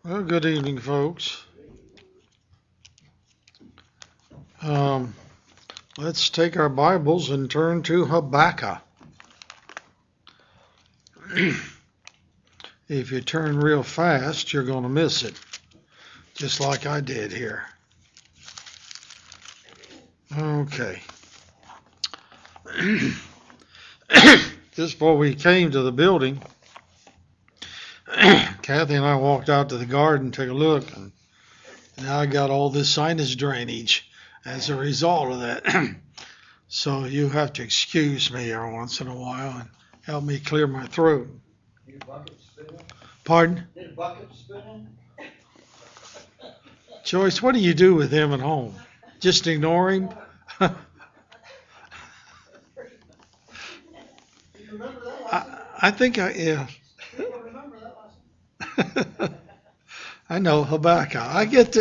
Well, good evening, folks. Um, let's take our Bibles and turn to Habakkuk. If you turn real fast, you're going to miss it, just like I did here. Okay. Just before we came to the building, Kathy and I walked out to the garden to take a look, and now I got all this sinus drainage as a result of that. So you have to excuse me every once in a while and help me clear my throat. Need a bucket spinning? Pardon? Need a bucket spinning? Joyce, what do you do with him at home? Just ignore him? You remember that lesson? I think yeah. You don't remember that lesson? I know Habakkuk.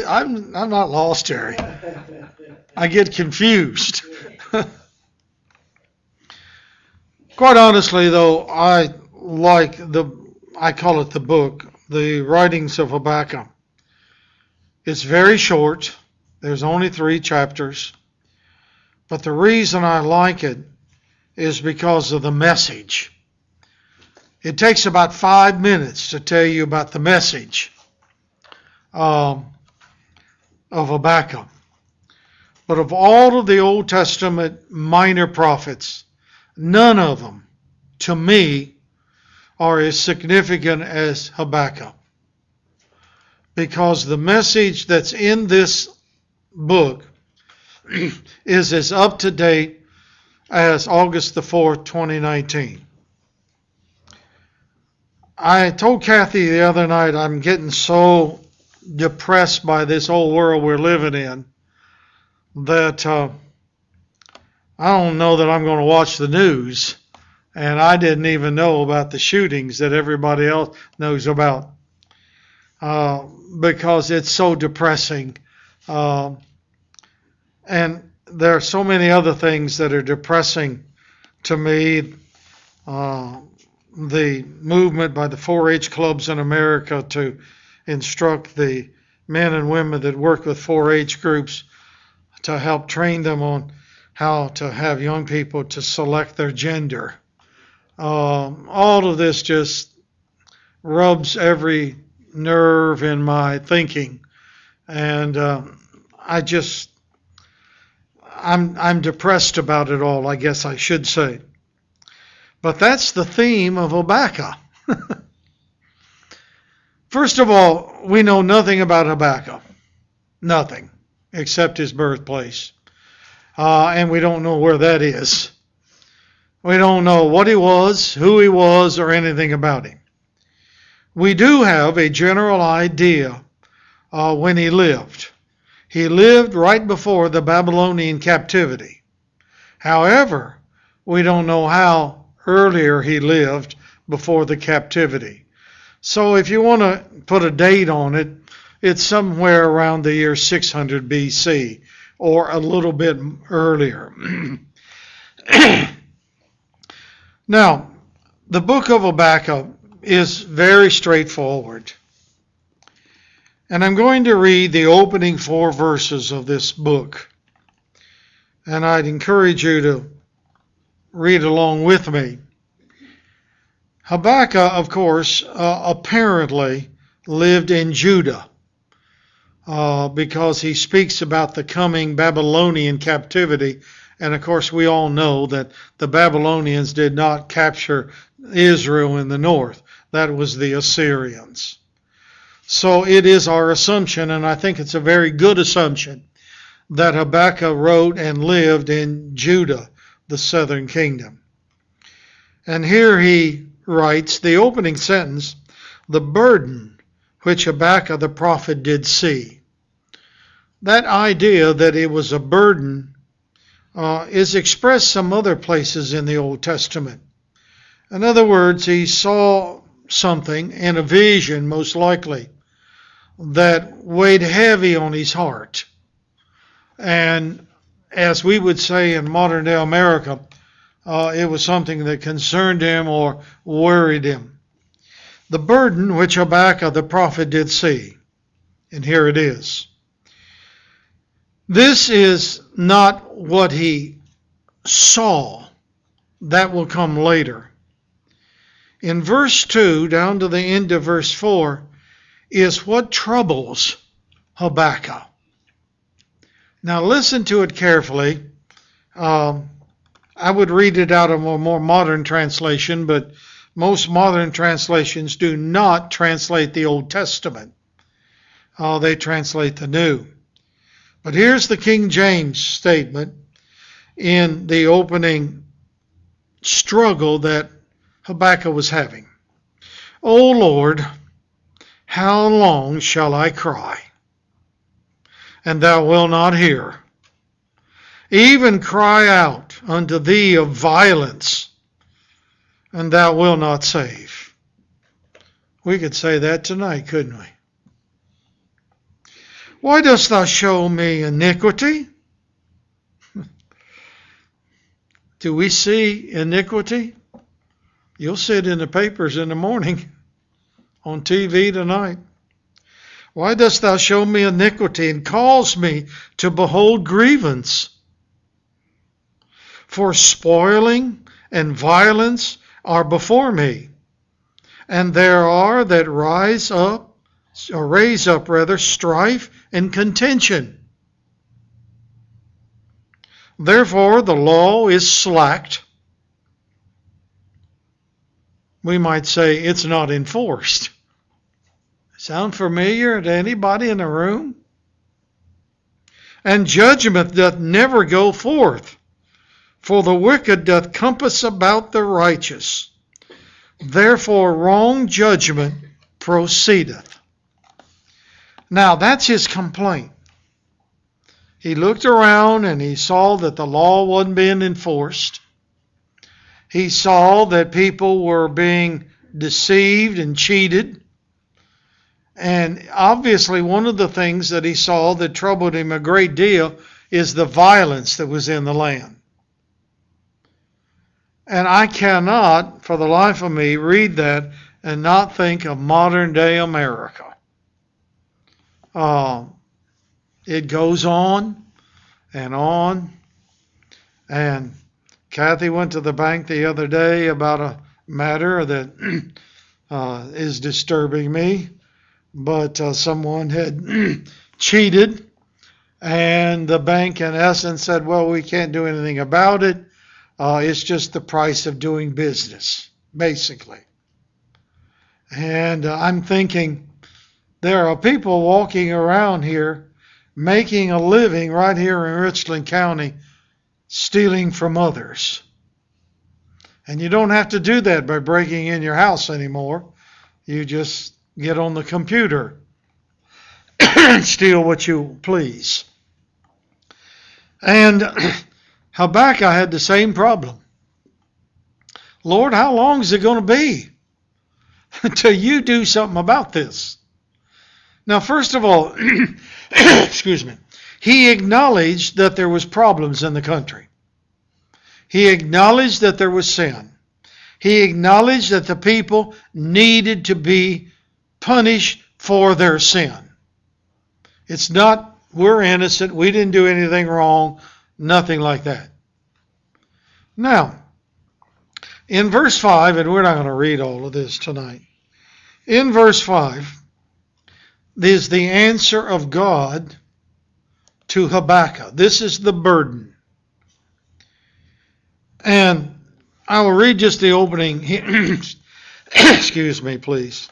I'm not lost, Terry. I get confused. Quite honestly, though, I call it the book, the writings of Habakkuk. It's very short. There's only 3 chapters. But the reason I like it is because of the message. It takes about 5 minutes to tell you about the message of Habakkuk. But of all of the Old Testament minor prophets, none of them, to me, are as significant as Habakkuk. Because the message that's in this book is as up to date as August the 4th, 2019. I told Kathy the other night I'm getting so depressed by this old world we're living in that I don't know that I'm going to watch the news. And I didn't even know about the shootings that everybody else knows about because it's so depressing. And there are so many other things that are depressing to me. The movement by the 4-H clubs in America to instruct the men and women that work with 4-H groups to help train them on how to have young people to select their gender. All of this just rubs every nerve in my thinking, and I'm depressed about it all, I guess I should say. But that's the theme of Habakkuk. First of all, we know nothing about Habakkuk. Nothing, except his birthplace. And we don't know where that is. We don't know what he was, who he was, or anything about him. We do have a general idea when he lived. He lived right before the Babylonian captivity. However, we don't know how earlier he lived before the captivity. So if you want to put a date on it, it's somewhere around the year 600 BC or a little bit earlier. Now, the book of Habakkuk is very straightforward. And I'm going to read the opening 4 verses of this book. And I'd encourage you to read along with me. Habakkuk, of course, apparently lived in Judah because he speaks about the coming Babylonian captivity. And of course, we all know that the Babylonians did not capture Israel in the north. That was the Assyrians. So it is our assumption, and I think it's a very good assumption, that Habakkuk wrote and lived in Judah, the southern kingdom. And here he writes the opening sentence, the burden which Habakkuk the prophet did see. That idea that it was a burden is expressed some other places in the Old Testament. In other words, he saw something in a vision, most likely, that weighed heavy on his heart. And as we would say in modern day America, it was something that concerned him or worried him. the burden which Habakkuk the prophet did see. And here it is. This is not what he saw. That will come later. In verse 2, down to the end of verse 4, is what troubles Habakkuk. Now listen to it carefully. I would read it out of a more modern translation, but most modern translations do not translate the Old Testament. They translate the New. But here's the King James statement in the opening struggle that Habakkuk was having. O Lord, how long shall I cry, and thou wilt not hear? Even cry out unto thee of violence, and thou wilt not save. We could say that tonight, couldn't we? Why dost thou show me iniquity? Do we see iniquity? You'll see it in the papers in the morning, on TV tonight. Why dost thou show me iniquity and cause me to behold grievance? For spoiling and violence are before me, and there are that raise up strife and contention. Therefore the law is slacked. We might say it's not enforced. Sound familiar to anybody in the room? And judgment doth never go forth, for the wicked doth compass about the righteous. Therefore wrong judgment proceedeth. Now that's his complaint. He looked around and he saw that the law wasn't being enforced. He saw that people were being deceived and cheated. And obviously one of the things that he saw that troubled him a great deal is the violence that was in the land. And I cannot, for the life of me, read that and not think of modern day America. It goes on. And Kathy went to the bank the other day about a matter that is disturbing me. But someone had cheated, and the bank in essence said, well, we can't do anything about it. It's just the price of doing business, basically. And I'm thinking, there are people walking around here making a living right here in Richland County, stealing from others. And you don't have to do that by breaking in your house anymore. You just get on the computer and steal what you please. And Habakkuk had the same problem. Lord, how long is it going to be until you do something about this? Now, first of all, excuse me, he acknowledged that there was problems in the country. He acknowledged that there was sin. He acknowledged that the people needed to be punished for their sin. It's not, we're innocent, we didn't do anything wrong, nothing like that. Now, in verse 5, and we're not going to read all of this tonight. In verse 5, is the answer of God to Habakkuk. This is the burden. And I will read just the opening. Excuse me, please.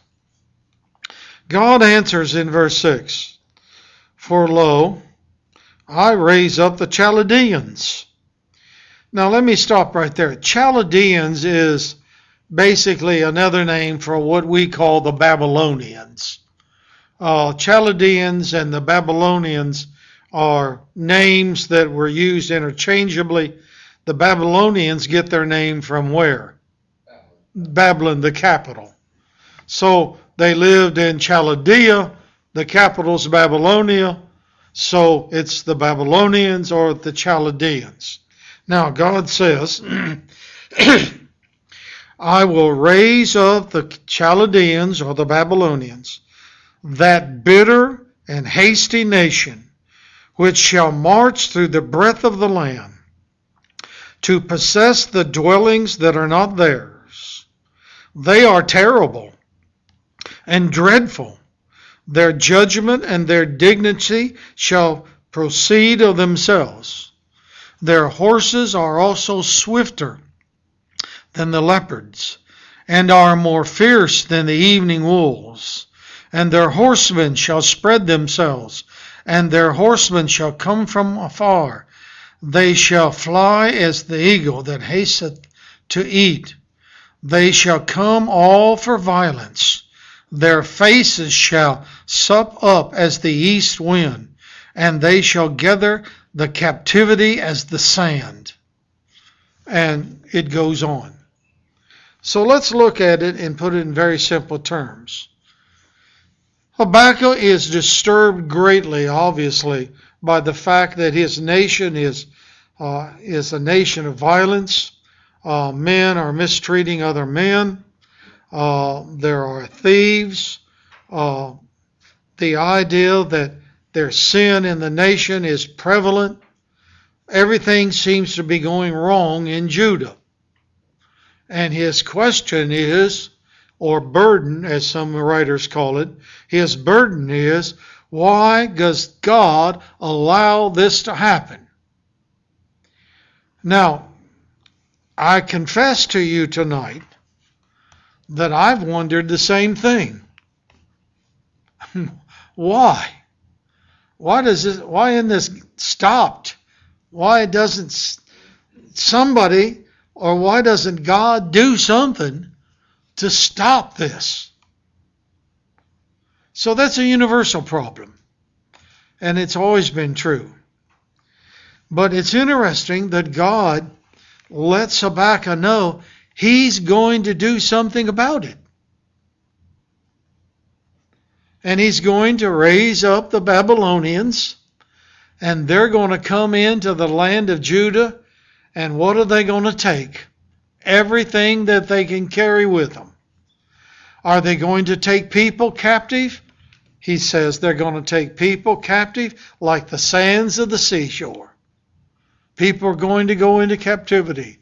God answers in verse 6, for lo, I raise up the Chaldeans. Now let me stop right there. Chaldeans is basically another name for what we call the Babylonians. Chaldeans and the Babylonians are names that were used interchangeably. The Babylonians get their name from where? Babylon, the capital. So they lived in Chaldea, the capital's Babylonia, so it's the Babylonians or the Chaldeans. Now God says, I will raise up the Chaldeans or the Babylonians, that bitter and hasty nation, which shall march through the breadth of the land, to possess the dwellings that are not theirs. They are terrible and dreadful. Their judgment and their dignity shall proceed of themselves. Their horses are also swifter than the leopards, and are more fierce than the evening wolves. And their horsemen shall spread themselves, and their horsemen shall come from afar. They shall fly as the eagle that hasteth to eat. They shall come all for violence. Their faces shall sup up as the east wind, and they shall gather the captivity as the sand. And it goes on. So let's look at it and put it in very simple terms. Habakkuk is disturbed greatly, obviously, by the fact that his nation is a nation of violence. Men are mistreating other men. There are thieves. The idea that there's sin in the nation is prevalent. Everything seems to be going wrong in Judah. And his question is, or burden, as some writers call it, his burden is, why does God allow this to happen? Now, I confess to you tonight that I've wondered the same thing. Why? Why isn't this stopped? Why doesn't somebody, or why doesn't God do something to stop this? So that's a universal problem. And it's always been true. But it's interesting that God lets Habakkuk know he's going to do something about it. And he's going to raise up the Babylonians, and they're going to come into the land of Judah, and what are they going to take? Everything that they can carry with them. Are they going to take people captive? He says they're going to take people captive like the sands of the seashore. People are going to go into captivity.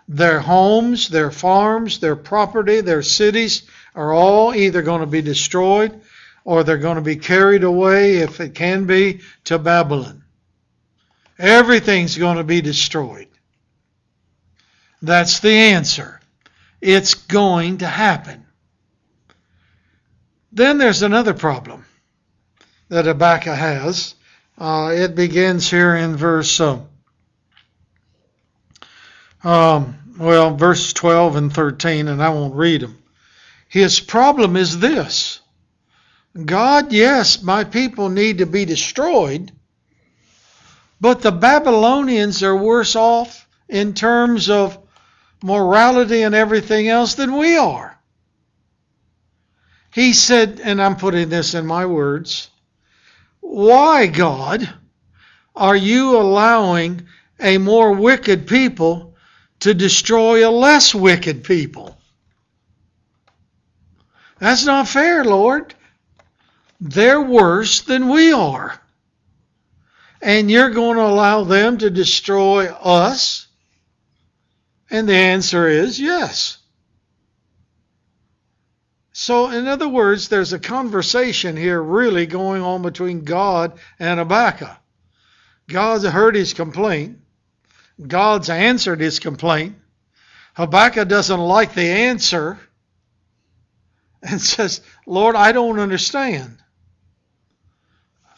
Their homes, their farms, their property, their cities are all either going to be destroyed or they're going to be carried away, if it can be, to Babylon. Everything's going to be destroyed. That's the answer. It's going to happen. Then there's another problem that Habakkuk has. It begins here in verse 12 and 13, and I won't read them. His problem is this. God, yes, my people need to be destroyed, but the Babylonians are worse off in terms of morality and everything else than we are. He said, and I'm putting this in my words, why, God, are you allowing a more wicked people to destroy a less wicked people? That's not fair, Lord. They're worse than we are. And you're going to allow them to destroy us? And the answer is yes. So, in other words, there's a conversation here really going on between God and Habakkuk. God's heard his complaint. God's answered his complaint. Habakkuk doesn't like the answer and says, Lord, I don't understand.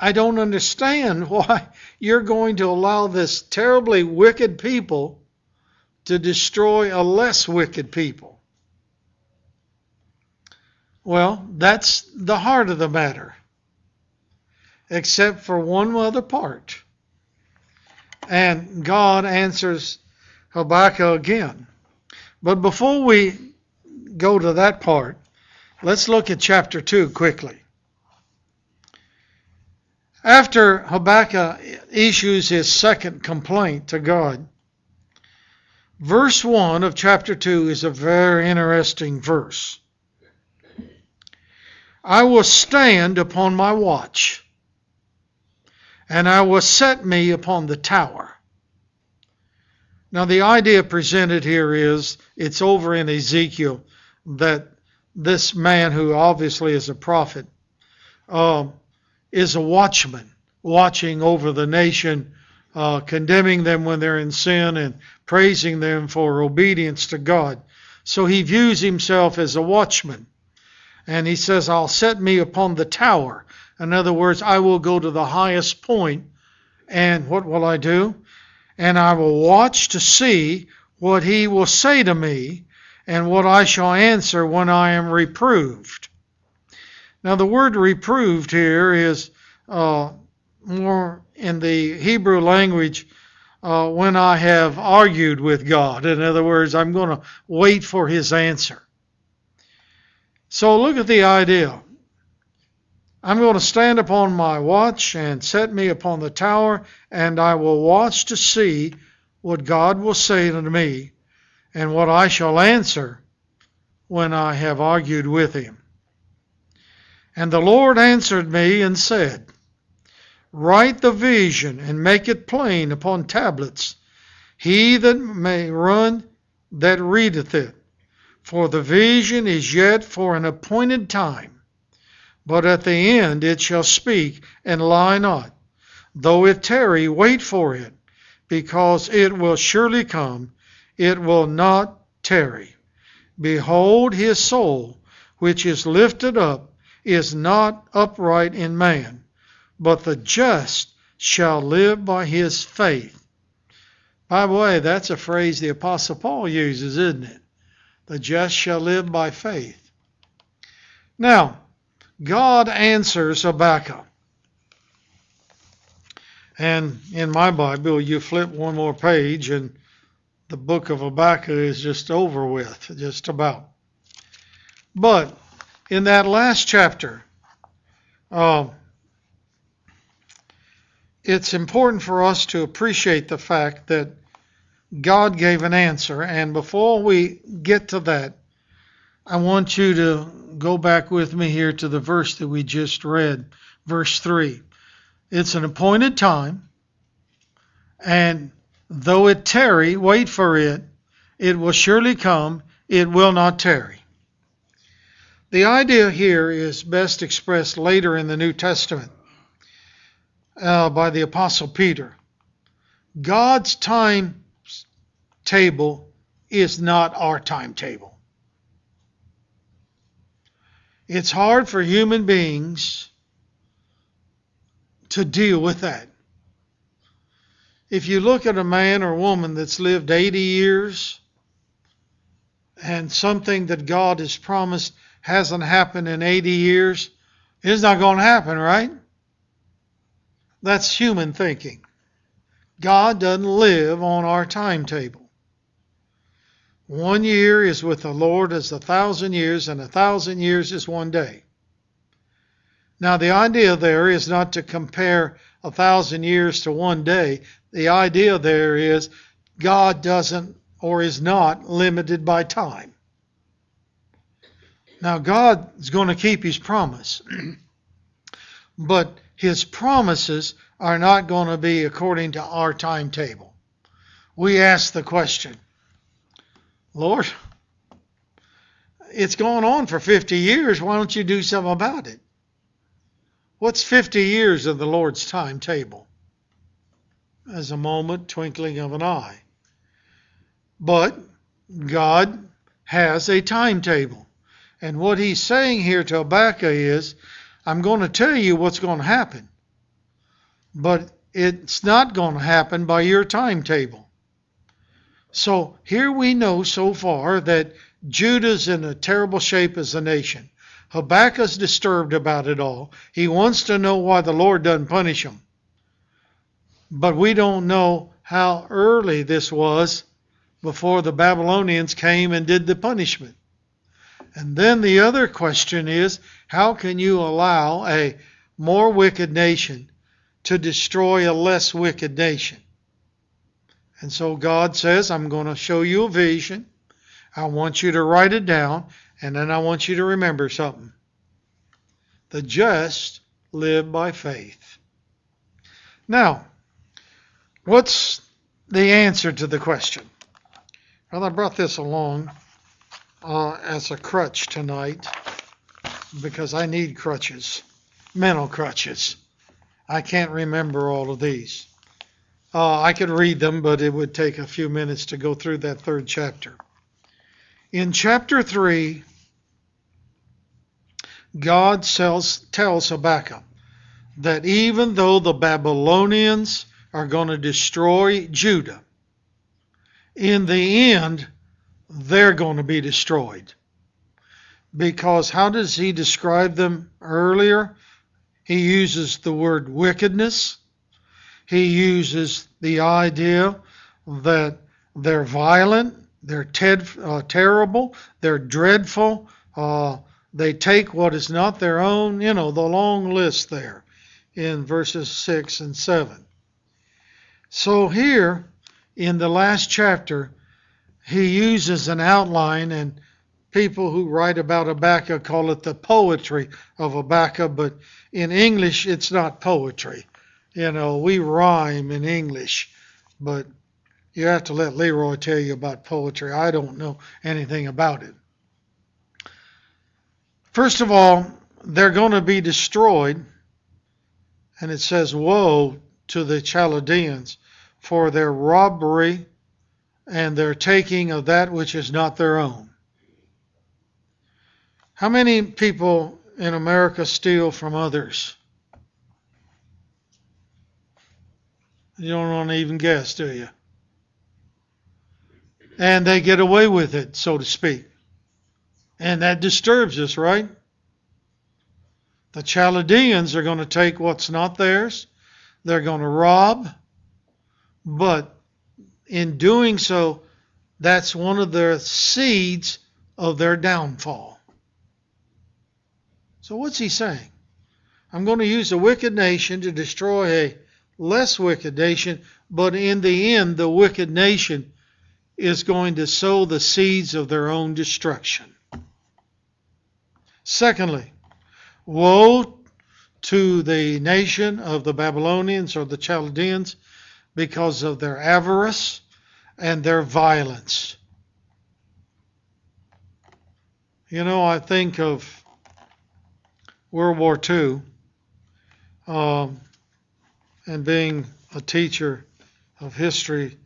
I don't understand why you're going to allow this terribly wicked people to destroy a less wicked people. Well, that's the heart of the matter, except for one other part. And God answers Habakkuk again. But before we go to that part, let's look at chapter 2 quickly. After Habakkuk issues his second complaint to God, Verse 1 of chapter 2 is a very interesting verse. I will stand upon my watch, and I will set me upon the tower. Now the idea presented here is, it's over in Ezekiel, that this man, who obviously is a prophet, is a watchman, watching over the nation, condemning them when they're in sin and praising them for obedience to God. So he views himself as a watchman. And he says, I'll set me upon the tower. In other words, I will go to the highest point, and what will I do? And I will watch to see what he will say to me, and what I shall answer when I am reproved. Now the word reproved here is more in the Hebrew language when I have argued with God. In other words, I'm going to wait for his answer. So look at the idea. I'm going to stand upon my watch and set me upon the tower, and I will watch to see what God will say to me, and what I shall answer when I have argued with him. And the Lord answered me and said, write the vision and make it plain upon tablets. He that may run that readeth it. For the vision is yet for an appointed time. But at the end it shall speak and lie not. Though it tarry, wait for it, because it will surely come. It will not tarry. Behold, his soul, which is lifted up, is not upright in man, but the just shall live by his faith. By the way, that's a phrase the Apostle Paul uses, isn't it? The just shall live by faith. Now, God answers Habakkuk. And in my Bible, you flip one more page, and the book of Habakkuk is just over with, just about. But in that last chapter, it's important for us to appreciate the fact that God gave an answer. And before we get to that, I want you to go back with me here to the verse that we just read, verse 3. It's an appointed time, and though it tarry, wait for it, it will surely come, it will not tarry. The idea here is best expressed later in the New Testament by the Apostle Peter. God's timetable is not our timetable. It's hard for human beings to deal with that. If you look at a man or woman that's lived 80 years and something that God has promised hasn't happened in 80 years, it's not going to happen, right? That's human thinking. God doesn't live on our timetable. 1 year is with the Lord as 1,000 years, and 1,000 years is 1 day. Now, the idea there is not to compare 1,000 years to 1 day. The idea there is God doesn't or is not limited by time. Now, God is going to keep his promise, but his promises are not going to be according to our timetable. We ask the question, Lord, it's gone on for 50 years. Why don't you do something about it? What's 50 years of the Lord's timetable? As a moment, twinkling of an eye. But God has a timetable. And what he's saying here to Habakkuk is, I'm going to tell you what's going to happen. But it's not going to happen by your timetable. So here we know so far that Judah's in a terrible shape as a nation. Habakkuk's disturbed about it all. He wants to know why the Lord doesn't punish him. But we don't know how early this was before the Babylonians came and did the punishment. And then the other question is, how can you allow a more wicked nation to destroy a less wicked nation? And so God says, I'm going to show you a vision. I want you to write it down, and then I want you to remember something. The just live by faith. Now, what's the answer to the question? Well, I brought this along as a crutch tonight because I need crutches, mental crutches. I can't remember all of these. I could read them, but it would take a few minutes to go through that third chapter. In chapter 3, God tells Habakkuk that even though the Babylonians are going to destroy Judah, in the end, they're going to be destroyed. Because how does he describe them earlier? He uses the word wickedness. He uses the idea that they're violent, they're terrible, they're dreadful, they take what is not their own, the long list there in verses 6 and 7. So here, in the last chapter, he uses an outline, and people who write about Habakkuk call it the poetry of Habakkuk, but in English it's not poetry. We rhyme in English, but you have to let Leroy tell you about poetry. I don't know anything about it. First of all, they're going to be destroyed, and it says, woe to the Chaldeans for their robbery and their taking of that which is not their own. How many people in America steal from others? You don't want to even guess, do you? And they get away with it, so to speak. And that disturbs us, right? The Chaldeans are going to take what's not theirs. They're going to rob. But in doing so, that's one of the seeds of their downfall. So what's he saying? I'm going to use a wicked nation to destroy a less wicked nation, but in the end, the wicked nation is going to sow the seeds of their own destruction. Secondly, woe to the nation of the Babylonians or the Chaldeans because of their avarice and their violence. I think of World War II, and being a teacher of history,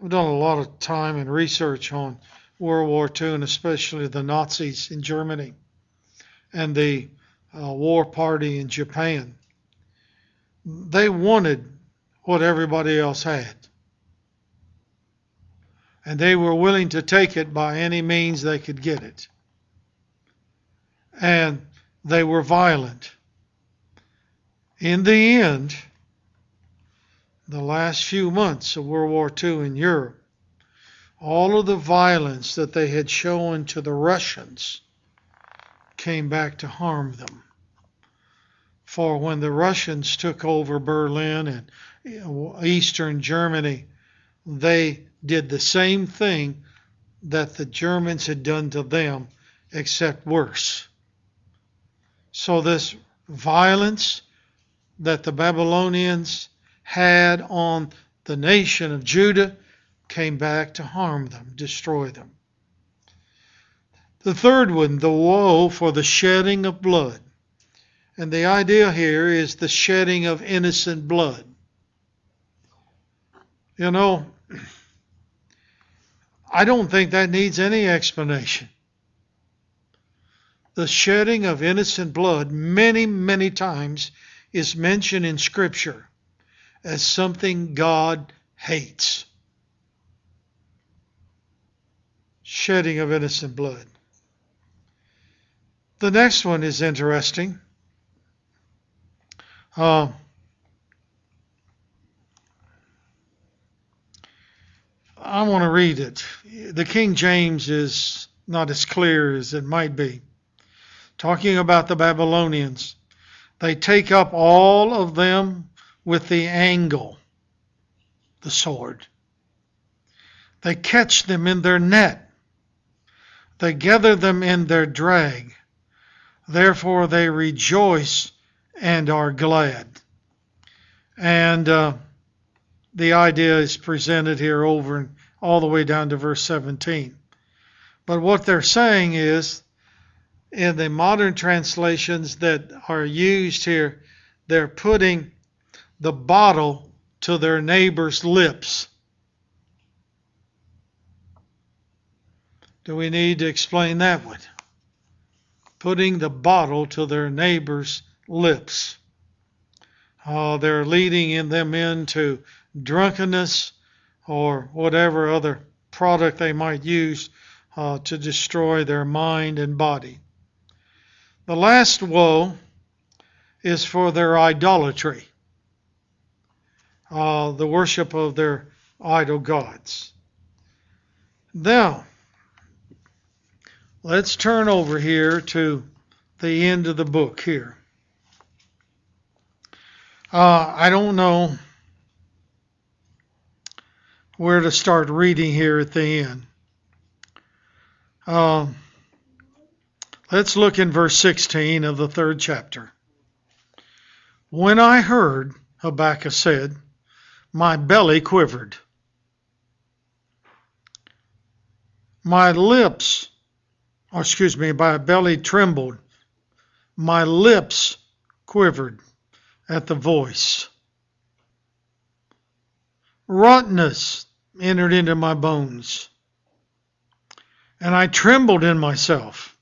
I've done a lot of time and research on World War II, and especially the Nazis in Germany and the war party in Japan. They wanted what everybody else had, and they were willing to take it by any means they could get it. And they were violent. In the end, the last few months of World War II in Europe, all of the violence that they had shown to the Russians came back to harm them. For when the Russians took over Berlin and Eastern Germany, they did the same thing that the Germans had done to them, except worse. So this violence that the Babylonians had on the nation of Judah came back to harm them, destroy them. The third one, the woe for the shedding of blood. And the idea here is the shedding of innocent blood. I don't think that needs any explanation. The shedding of innocent blood many, many times is mentioned in Scripture as something God hates. Shedding of innocent blood. The next one is interesting. I want to read it. The King James is not as clear as it might be. Talking about the Babylonians, they take up all of them with the angle, the sword. They catch them in their net. They gather them in their drag. Therefore they rejoice and are glad. And the idea is presented here over and all the way down to verse 17. But what they're saying is, in the modern translations that are used here, they're putting the bottle to their neighbor's lips. Do we need to explain that one? Putting the bottle to their neighbor's lips. They're leading them into drunkenness or whatever other product they might use to destroy their mind and body. The last woe is for their idolatry, the worship of their idol gods. Now, let's turn over here to the end of the book here. I don't know where to start reading here at the end. Let's look in verse 16 of the 3rd chapter. When I heard, Habakkuk said, my belly quivered. My belly trembled. My lips quivered at the voice. Rottenness entered into my bones, and I trembled in myself,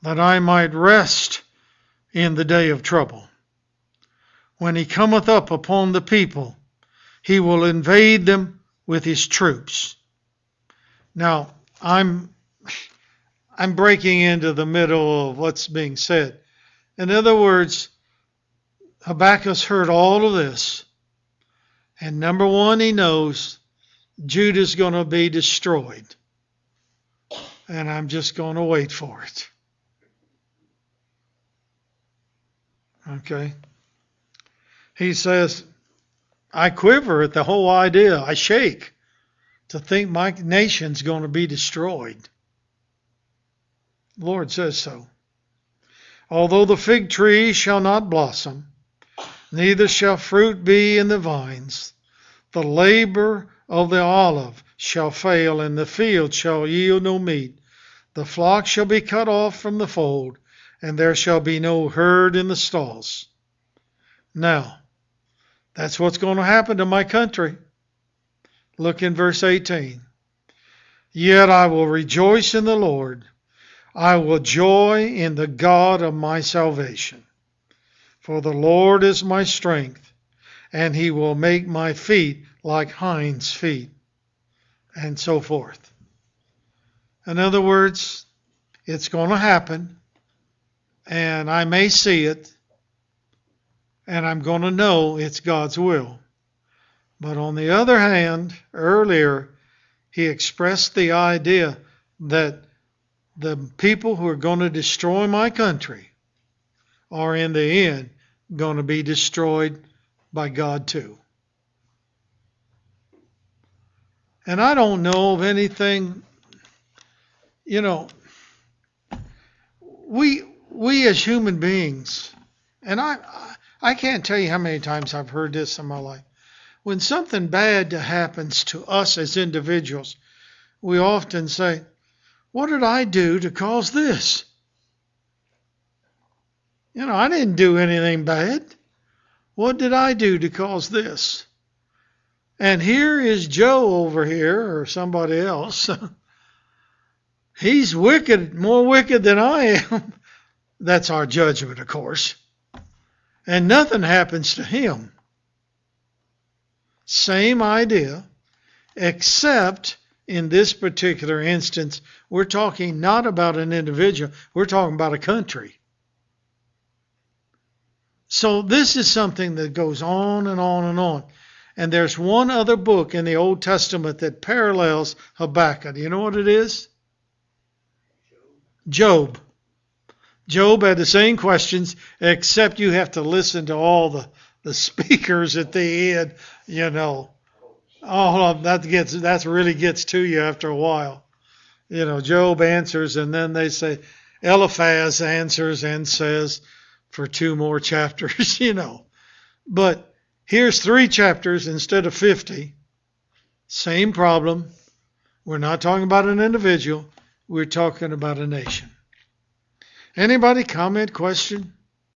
that I might rest in the day of trouble. When he cometh up upon the people, he will invade them with his troops. Now, I'm breaking into the middle of what's being said. In other words, Habakkuk's heard all of this. And number one, he knows Judah's going to be destroyed. And I'm just going to wait for it. Okay. He says, I quiver at the whole idea. I shake to think my nation's going to be destroyed. The Lord says so. Although the fig tree shall not blossom, neither shall fruit be in the vines, the labor of the olive shall fail, and the field shall yield no meat. The flock shall be cut off from the fold, and there shall be no herd in the stalls. Now, that's what's going to happen to my country. Look in verse 18. Yet I will rejoice in the Lord. I will joy in the God of my salvation. For the Lord is my strength, and he will make my feet like hinds' feet, and so forth. In other words, it's going to happen, and I may see it, and I'm going to know it's God's will. But on the other hand, earlier, he expressed the idea that the people who are going to destroy my country are in the end going to be destroyed by God too. And I don't know of anything, we as human beings, and I can't tell you how many times I've heard this in my life. When something bad happens to us as individuals, we often say, what did I do to cause this? I didn't do anything bad. What did I do to cause this? And here is Joe over here, or somebody else. He's wicked, more wicked than I am. That's our judgment, of course. And nothing happens to him. Same idea, except in this particular instance, we're talking not about an individual, we're talking about a country. So this is something that goes on and on and on. And there's one other book in the Old Testament that parallels Habakkuk. Do you know what it is? Job. Job had the same questions, except you have to listen to all the speakers at the end, Oh, that really gets to you after a while. You know, Job answers, and then they say Eliphaz answers and says for 2 more chapters. You know, but here's 3 chapters instead of 50. Same problem. We're not talking about an individual. We're talking about a nation. Anybody comment, question?